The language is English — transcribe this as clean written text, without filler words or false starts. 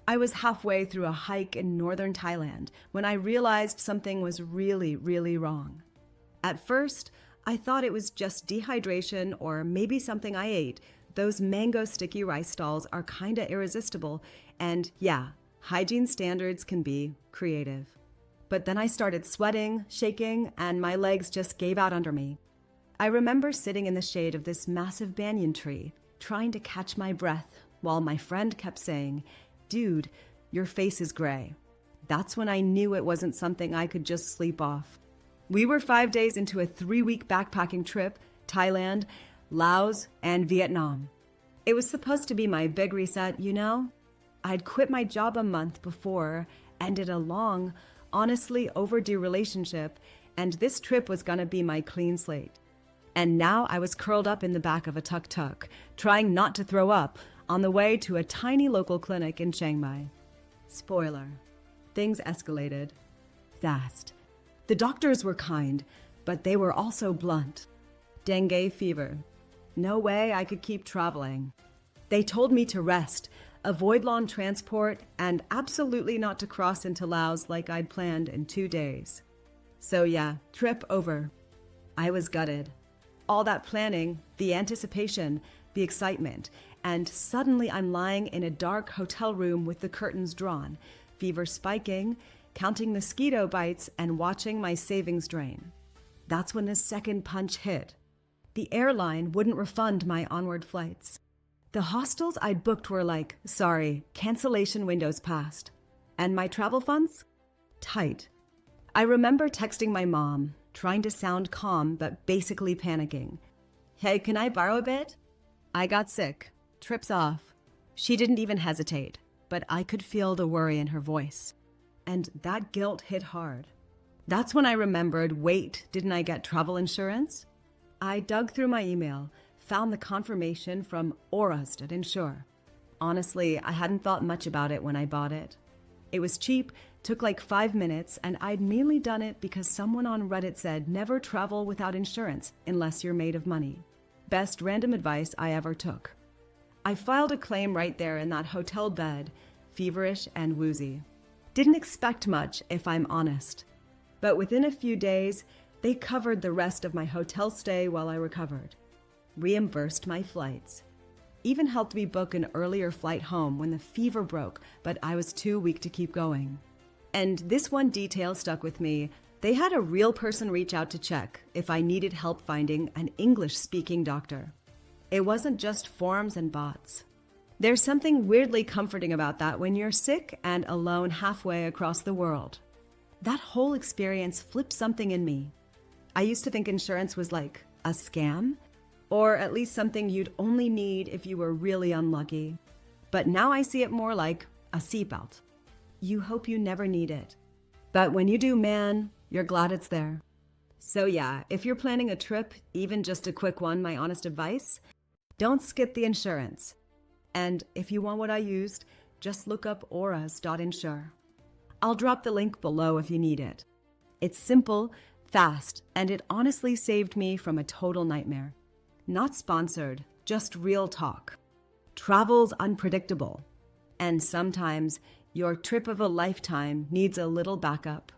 I was halfway through a hike in northern Thailand when I realized something was really, really wrong. At first, I thought it was just dehydration or maybe something I ate. Those mango sticky rice stalls are kinda irresistible, and yeah, hygiene standards can be creative. But then I started sweating, shaking, and my legs just gave out under me. I remember sitting in the shade of this massive banyan tree, trying to catch my breath, while my friend kept saying, "Dude, your face is gray." That's when I knew it wasn't something I could just sleep off. We were 5 days into a 3-week backpacking trip, Thailand, Laos, and Vietnam. It was supposed to be my big reset, you know? I'd quit my job a month before, ended a long, honestly overdue relationship, and this trip was gonna be my clean slate. And now I was curled up in the back of a tuk-tuk, trying not to throw up, on the way to a tiny local clinic in Chiang Mai. Spoiler, things escalated fast. The doctors were kind, but they were also blunt. Dengue fever. No way I could keep traveling. They told me to rest, avoid long transport, and absolutely not to cross into Laos like I'd planned in 2 days. So yeah, trip over. I was gutted. All that planning, the anticipation, the excitement, and suddenly I'm lying in a dark hotel room with the curtains drawn, fever spiking, counting mosquito bites, and watching my savings drain. That's when the second punch hit. The airline wouldn't refund my onward flights. The hostels I'd booked were like, sorry, cancellation window's passed. And my travel funds? Tight. I remember texting my mom, trying to sound calm but basically panicking. Hey, can I borrow a bit? I got sick. Trip's off. She didn't even hesitate, but I could feel the worry in her voice. And that guilt hit hard. That's when I remembered, wait, didn't I get travel insurance? I dug through my email, found the confirmation from Insure. Honestly, I hadn't thought much about it when I bought it. It was cheap, took like 5 minutes, and I'd mainly done it because someone on Reddit said never travel without insurance unless you're made of money. Best random advice I ever took. I filed a claim right there in that hotel bed, feverish and woozy. Didn't expect much, if I'm honest. But within a few days, they covered the rest of my hotel stay while I recovered. Reimbursed my flights. Even helped me book an earlier flight home when the fever broke, but I was too weak to keep going. And this one detail stuck with me. They had a real person reach out to check if I needed help finding an English-speaking doctor. It wasn't just forms and bots. There's something weirdly comforting about that when you're sick and alone halfway across the world. That whole experience flipped something in me. I used to think insurance was like a scam, or at least something you'd only need if you were really unlucky. But now I see it more like a seatbelt. You hope you never need it. But when you do, man, you're glad it's there. So yeah, if you're planning a trip, even just a quick one, my honest advice, don't skip the insurance. And if you want what I used, just look up Insure. I'll drop the link below if you need it. It's simple, fast, and it honestly saved me from a total nightmare. Not sponsored, just real talk. Travel's unpredictable, and sometimes your trip of a lifetime needs a little backup.